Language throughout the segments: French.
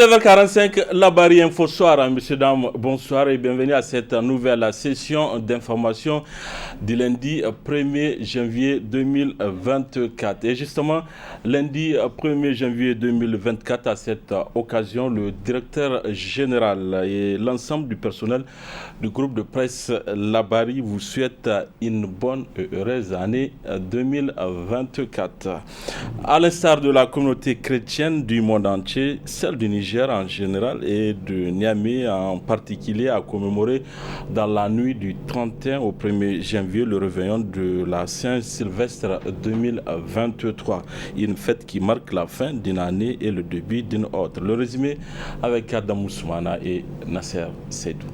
9h45, la barrière Info Soir. Messieurs, dames, bonsoir et bienvenue à cette nouvelle session d'information du lundi 1er janvier 2024. Et justement, lundi 1er janvier 2024, à cette occasion, le directeur général et l'ensemble du personnel du groupe de presse Labari vous souhaite une bonne et heureuse année 2024. À l'instar de la communauté chrétienne du monde entier, celle du Niger en général et de Niamey en particulier a commémoré dans la nuit du 31 au 1er janvier le réveillon de la Saint-Sylvestre 2023. Une fête qui marque la fin d'une année et le début d'une autre. Le résumé avec Adam Ousmana et Nasser Seydou.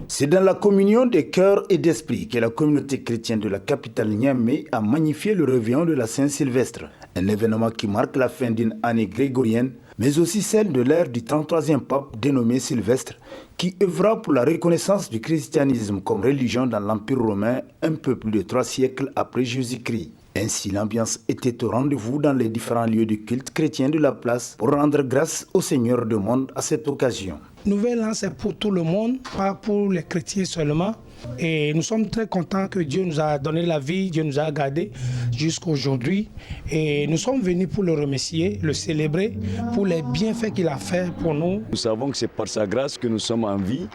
C'est dans la communion des cœurs et d'esprit que la communauté chrétienne de la capitale Niamey a magnifié le réveillon de la Saint-Sylvestre. Un événement qui marque la fin d'une année grégorienne, mais aussi celle de l'ère du 33e pape dénommé Sylvestre, qui œuvra pour la reconnaissance du christianisme comme religion dans l'Empire romain un peu plus de 3 siècles après Jésus-Christ. Ainsi, l'ambiance était au rendez-vous dans les différents lieux de culte chrétien de la place pour rendre grâce au Seigneur du monde à cette occasion. Nouvel an, c'est pour tout le monde, pas pour les chrétiens seulement. Et nous sommes très contents que Dieu nous a donné la vie, Dieu nous a gardés jusqu'à aujourd'hui. Et nous sommes venus pour le remercier, le célébrer, pour les bienfaits qu'il a fait pour nous. Nous savons que c'est par sa grâce que nous sommes en vie.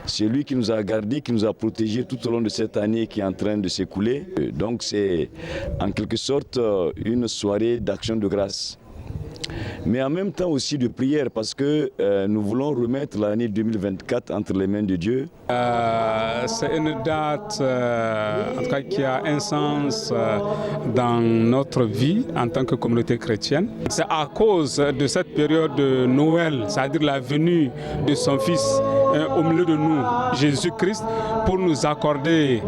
C'est lui qui nous a gardés, qui nous a protégés tout au long de cette année qui est en train de s'écouler. Donc c'est en quelque sorte une soirée d'action de grâce. Mais en même temps aussi de prière parce que nous voulons remettre l'année 2024 entre les mains de Dieu. C'est une date en tout cas, qui a un sens dans notre vie en tant que communauté chrétienne. C'est à cause de cette période de Noël, c'est-à-dire la venue de son Fils au milieu de nous, Jésus-Christ, pour nous accorder,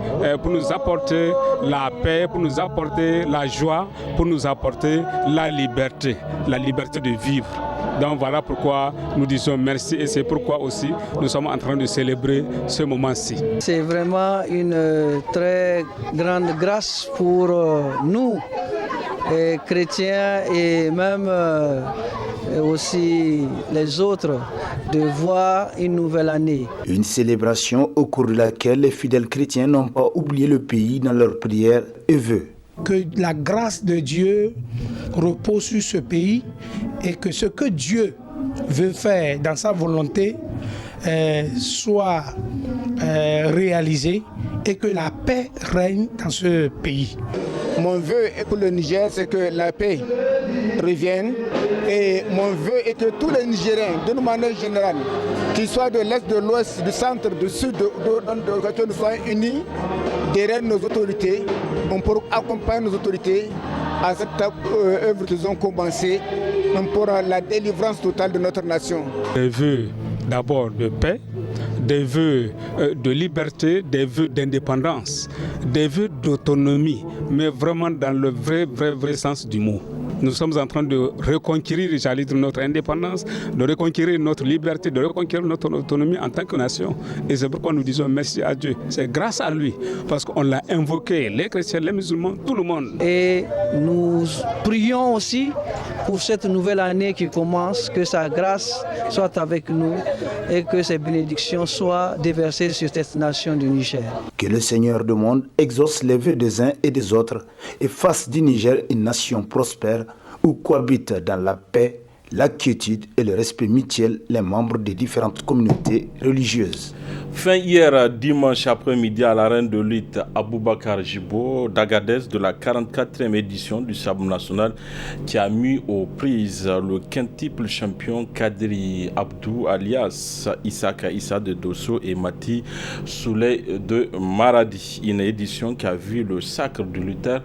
pour nous apporter la paix, pour nous apporter la joie, pour nous apporter la liberté de vivre. Donc voilà pourquoi nous disons merci et c'est pourquoi aussi nous sommes en train de célébrer ce moment-ci. C'est vraiment une très grande grâce pour nous, chrétiens et même aussi les autres, de voir une nouvelle année. Une célébration au cours de laquelle les fidèles chrétiens n'ont pas oublié le pays dans leurs prières et vœux. Que la grâce de Dieu repose sur ce pays et que ce que Dieu veut faire dans sa volonté soit réalisé et que la paix règne dans ce pays. Mon vœu pour le Niger, c'est que la paix revienne et mon vœu est que tous les Nigériens, d'une manière générale, qu'ils soient de l'Est, de l'Ouest, du centre, du Sud, que nous soyons unis derrière nos autorités, pour accompagner nos autorités à cette œuvre qu'ils ont commencée pour la délivrance totale de notre nation. Des vœux d'abord de paix, des vœux de liberté, des vœux d'indépendance, des vœux d'autonomie, mais vraiment dans le vrai sens du mot. Nous sommes en train de reconquérir, j'allais dire, notre indépendance, de reconquérir notre liberté, de reconquérir notre autonomie en tant que nation. Et c'est pourquoi nous disons merci à Dieu. C'est grâce à lui, parce qu'on l'a invoqué, les chrétiens, les musulmans, tout le monde. Et nous prions aussi pour cette nouvelle année qui commence, que sa grâce soit avec nous et que ses bénédictions soient déversées sur cette nation du Niger. Que le Seigneur du monde exauce les vœux des uns et des autres et fasse du Niger une nation prospère où cohabitent dans la paix, la quiétude et le respect mutuel les membres des différentes communautés religieuses. Fin hier dimanche après-midi à l'arène de lutte Aboubakar Jibo d'Agadez de la 44e édition du Sabre national qui a mis aux prises le quintuple champion Kadri Abdou alias Issaka Issa de Dosso et Mati Souley de Maradi. Une édition qui a vu le sacre du lutteur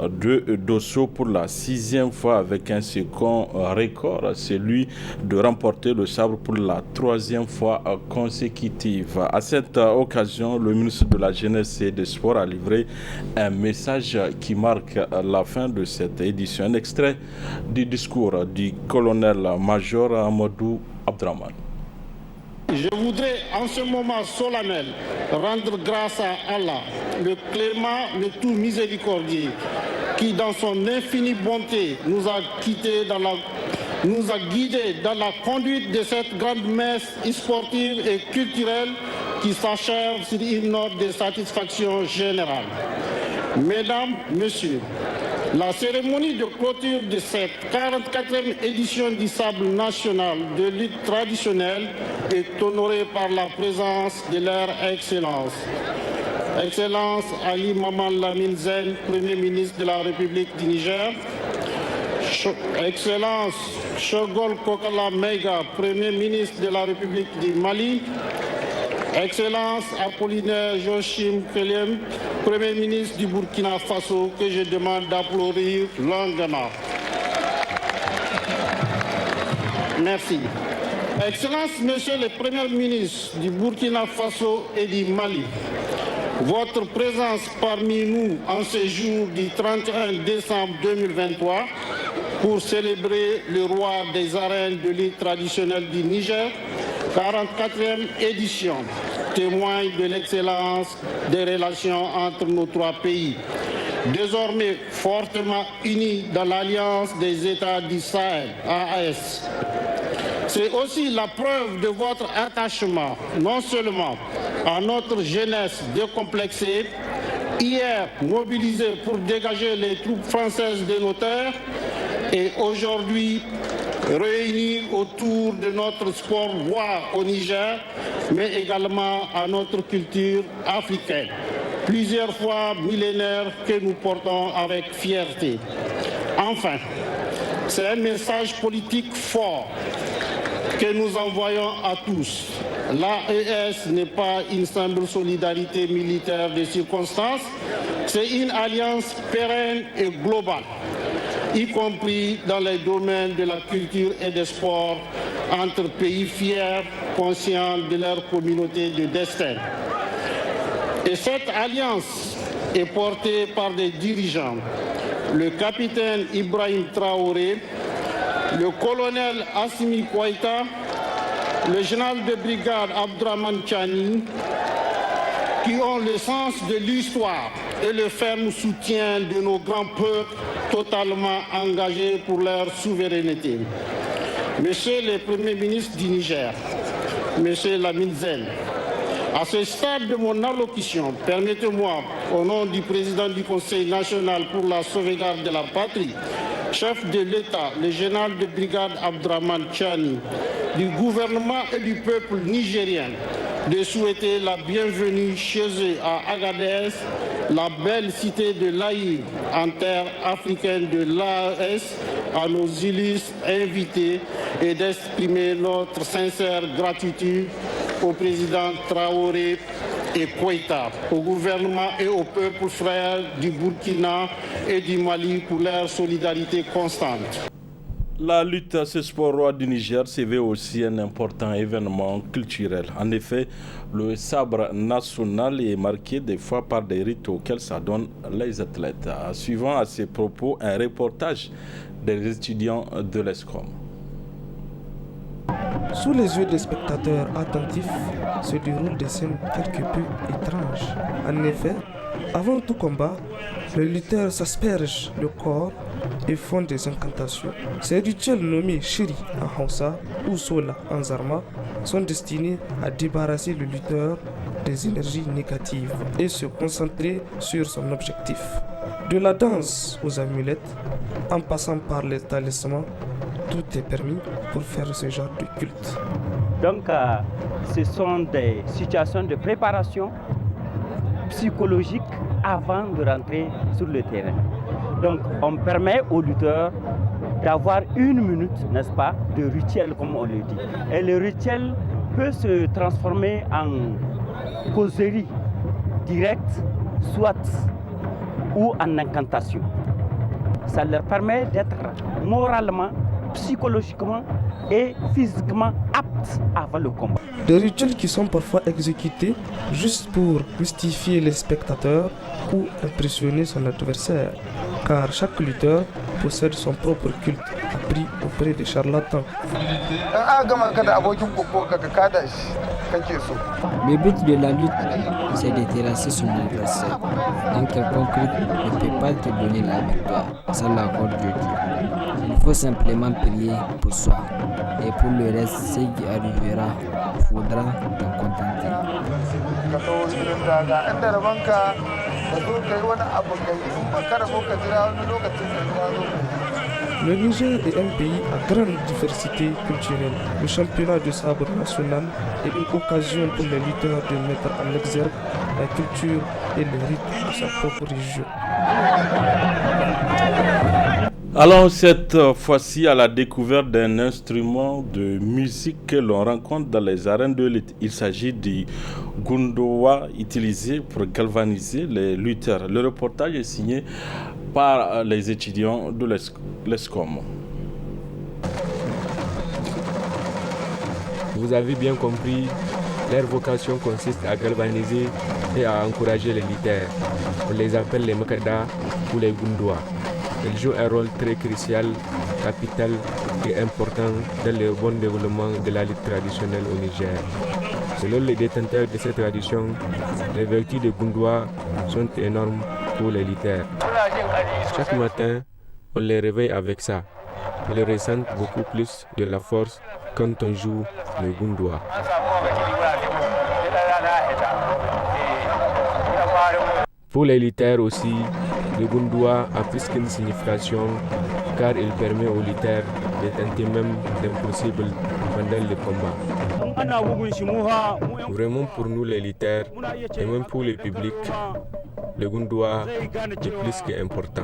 de Dosso pour la 6e fois avec un second record, celui de remporter le sabre pour la 3e fois consécutive. À cette occasion, le ministre de la Jeunesse et des Sports a livré un message qui marque la fin de cette édition. Un extrait du discours du colonel-major Amadou Abdraman. Je voudrais en ce moment solennel rendre grâce à Allah, le clément, le tout miséricordieux, qui dans son infinie bonté nous a quittés dans la nous a guidés dans la conduite de cette grande messe sportive et culturelle qui s'achève sur une note de satisfaction générale. Mesdames, Messieurs, la cérémonie de clôture de cette 44e édition du Sable national de lutte traditionnelle est honorée par la présence de leur Excellence. Excellence Ali Maman Lamine Zen, Premier ministre de la République du Niger. Excellence Shogol Kokala Meiga, Premier ministre de la République du Mali. Excellence Apollinaire Joachim Kelem, Premier ministre du Burkina Faso, que je demande d'applaudir longuement. Merci. Excellence, Monsieur le Premier ministre du Burkina Faso et du Mali, votre présence parmi nous en ce jour du 31 décembre 2023 pour célébrer le roi des arènes de lutte traditionnelle du Niger, 44e édition, témoigne de l'excellence des relations entre nos trois pays, désormais fortement unis dans l'Alliance des États du Sahel, AES. C'est aussi la preuve de votre attachement, non seulement à notre jeunesse décomplexée, hier mobilisée pour dégager les troupes françaises de nos terres, et aujourd'hui réunis autour de notre sport roi au Niger, mais également à notre culture africaine, plusieurs fois millénaire que nous portons avec fierté. Enfin, c'est un message politique fort que nous envoyons à tous. L'AES n'est pas une simple solidarité militaire de circonstances, c'est une alliance pérenne et globale, y compris dans les domaines de la culture et des sports, entre pays fiers, conscients de leur communauté de destin. Et cette alliance est portée par des dirigeants, le capitaine Ibrahim Traoré, le colonel Assimi Kouaïta, le général de brigade Abdraman Chani, qui ont le sens de l'histoire et le ferme soutien de nos grands peuples totalement engagés pour leur souveraineté. Monsieur le Premier ministre du Niger, Monsieur Lamine Zen, à ce stade de mon allocution, permettez-moi, au nom du président du Conseil national pour la sauvegarde de la patrie, chef de l'État, le général de brigade Abdraman Chani, du gouvernement et du peuple nigérien, de souhaiter la bienvenue chez eux à Agadez, la belle cité de l'Aïr, en terre africaine de l'AES, à nos illustres invités et d'exprimer notre sincère gratitude au président Traoré et Kouaïta, au gouvernement et au peuple frère du Burkina et du Mali pour leur solidarité constante. La lutte à ce sport roi du Niger se veut aussi un important événement culturel. En effet, le sabre national est marqué des fois par des rites auxquels s'adonnent les athlètes. Suivant à ces propos, un reportage des étudiants de l'ESCOM. Sous les yeux des spectateurs attentifs se déroulent des scènes quelque peu étranges. En effet, avant tout combat, les lutteurs s'aspergent le corps et font des incantations. Ces rituels nommés Shiri en Hausa ou Sola en Zarma sont destinés à débarrasser le lutteur des énergies négatives et se concentrer sur son objectif. De la danse aux amulettes, en passant par les talismans, tout est permis pour faire ce genre de culte. Donc, ce sont des situations de préparation psychologique avant de rentrer sur le terrain. Donc, on permet aux lutteurs d'avoir 1 minute, n'est-ce pas, de rituel, comme on le dit. Et le rituel peut se transformer en causerie directe, soit ou en incantation. Ça leur permet d'être moralement, psychologiquement et physiquement aptes avant le combat. Des rituels qui sont parfois exécutés juste pour mystifier les spectateurs ou impressionner son adversaire, car chaque lutteur possède son propre culte appris auprès des charlatans. Le but de la lutte, c'est de terrasser son adversaire. Un quelconque lutte ne peut pas te donner la victoire sans l'accord de Dieu. Il faut simplement prier pour soi. Et pour le reste, ce qui arrivera, il faudra t'en contenter. Le Niger est un pays à grande diversité culturelle. Le championnat de sabre national est une occasion pour les lutteurs de mettre en exergue la culture et le rythme de sa propre région. Allons cette fois-ci à la découverte d'un instrument de musique que l'on rencontre dans les arènes de lutte. Il s'agit du gundowa utilisé pour galvaniser les lutteurs. Le reportage est signé par les étudiants de l'ESCOM. Vous avez bien compris, leur vocation consiste à galvaniser et à encourager les lutteurs. On les appelle les Makada ou les Gundowa. Ils jouent un rôle très crucial, capital et important dans le bon développement de la lutte traditionnelle au Niger. Selon les détenteurs de cette tradition, les vertus de Gundowa sont énormes pour les lutteurs. Chaque matin, on les réveille avec ça. Ils ressentent beaucoup plus de la force quand on joue le Gundowa. Pour les lutteurs aussi, le Gundowa a plus qu'une signification car il permet aux lutteurs de tenter même l'impossible pendant le combat. Vraiment pour nous les lutteurs et même pour le public, le Gundowa est plus qu'important.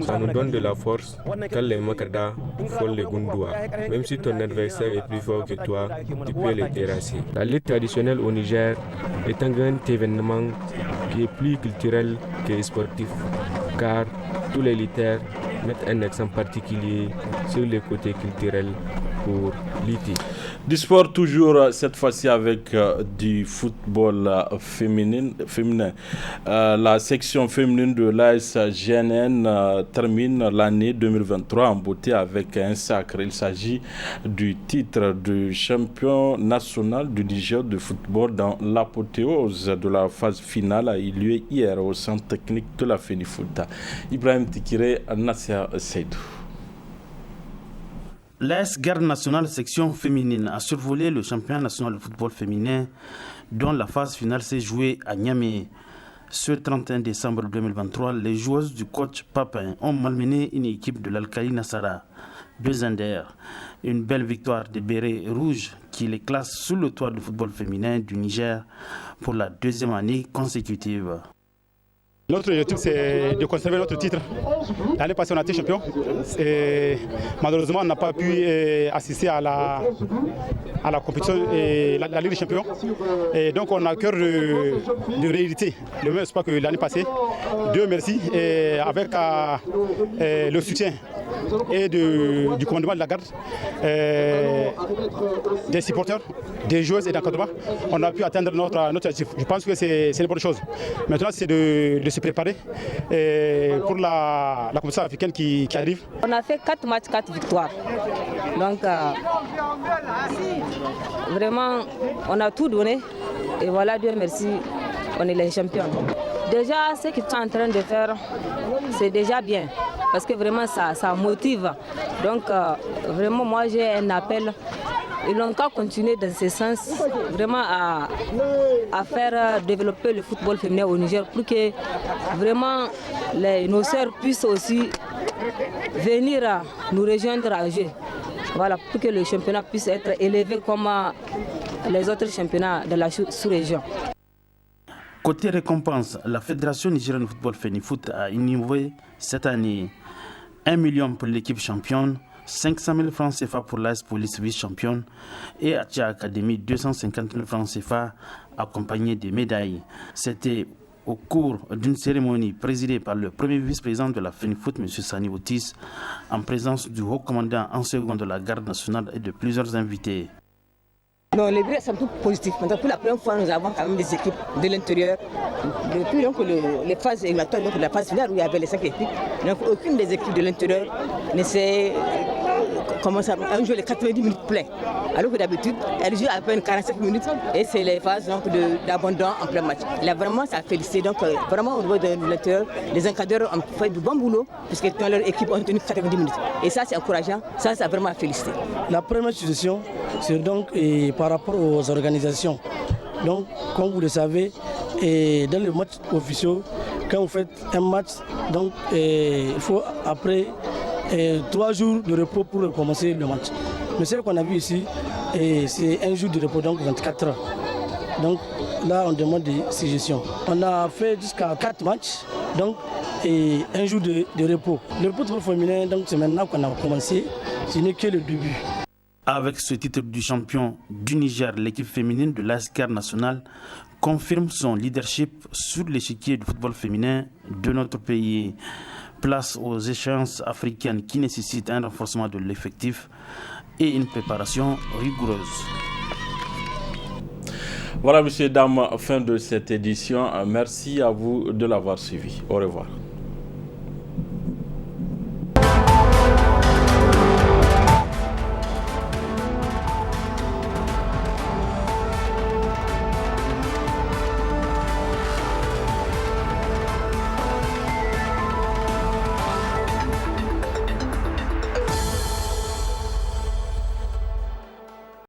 Ça nous donne de la force quand les Makada font le Gundowa. Même si ton adversaire est plus fort que toi, tu peux le terrasser. La lutte traditionnelle au Niger est un grand événement qui est plus culturel que sportif, car tous les lutteurs mettent un accent particulier sur le côté culturel pour lutter. Du sport toujours, cette fois-ci avec du football féminin. La section féminine de l'AS GNN termine l'année 2023 en beauté avec un sacre. Il s'agit du titre de champion national du Niger de football dans l'apothéose de la phase finale a eu lieu hier au centre technique de la FENIFOOT. Ibrahim Tikire, Nasser Seydou. L'AS Garde nationale section féminine a survolé le championnat national de football féminin dont la phase finale s'est jouée à Niamey. Ce 31 décembre 2023, les joueuses du coach Papin ont malmené une équipe de l'Al-Khali Nassara, 2-0. Une belle victoire des Bérets Rouges qui les classe sous le toit du football féminin du Niger pour la deuxième année consécutive. Notre objectif, c'est de conserver notre titre. L'année passée, on a été champion. Et malheureusement, on n'a pas pu assister à la compétition et la Ligue des champions. Et donc, on a cœur de rééditer le même espoir que l'année passée. Dieu merci. Et avec le soutien et du commandement de la garde, des supporters, des joueuses et d'encadrement, on a pu atteindre notre objectif. Je pense que c'est une bonne chose. Maintenant, c'est de se préparer pour la compétition africaine qui arrive. On a fait 4 matchs, 4 victoires. Donc, vraiment, on a tout donné. Et voilà, Dieu merci, on est les champions. Déjà, ce qu'ils sont en train de faire, c'est déjà bien. Parce que vraiment, ça motive. Donc, vraiment, moi, j'ai un appel. Ils n'ont qu'à continuer dans ce sens, vraiment à faire développer le football féminin au Niger pour que vraiment nos sœurs puissent aussi venir nous rejoindre à jeu. Voilà, pour que le championnat puisse être élevé comme les autres championnats de la sous-région. Côté récompense, la Fédération nigérienne de football FENIFOOT a innové cette année 1 million pour l'équipe championne, 500 000 francs CFA pour l'AS Police vice-championne et Atia Academy 250 000 francs CFA accompagnés des médailles. C'était au cours d'une cérémonie présidée par le premier vice-président de la FENIFOOT, M. Sani Otis, en présence du haut commandant en second de la garde nationale et de plusieurs invités. Non, les billets sont tout positifs. Pour la première fois, nous avons quand même des équipes de l'intérieur. Depuis donc, les phases éliminatoires, donc la phase finale où il y avait les 5 équipes, donc aucune des équipes de l'intérieur ne s'est commence à jouer les 90 minutes plein. Alors que d'habitude, elle joue à peine 45 minutes et c'est les phases d'abandon en plein match. Là, vraiment, ça a félicité. Donc, vraiment, au niveau de l'intérieur, les encadreurs ont fait du bon boulot puisque dans leur équipe ont tenu 90 minutes. Et ça, c'est encourageant. Ça a vraiment félicité. La première situation, c'est donc par rapport aux organisations. Donc, comme vous le savez, dans les matchs officiels, quand vous faites un match, donc, il faut après 3 jours de repos pour recommencer le match. Mais ce qu'on a vu ici, c'est un jour de repos, donc 24 heures. Donc là, on demande des suggestions. On a fait jusqu'à 4 matchs, donc et un jour de repos. Le football féminin, donc c'est maintenant qu'on a commencé, ce n'est que le début. Avec ce titre du champion du Niger, l'équipe féminine de l'AS Garde nationale confirme son leadership sur l'échiquier du football féminin de notre pays. Place aux échéances africaines qui nécessitent un renforcement de l'effectif et une préparation rigoureuse. Voilà, messieurs, dames, fin de cette édition. Merci à vous de l'avoir suivi. Au revoir.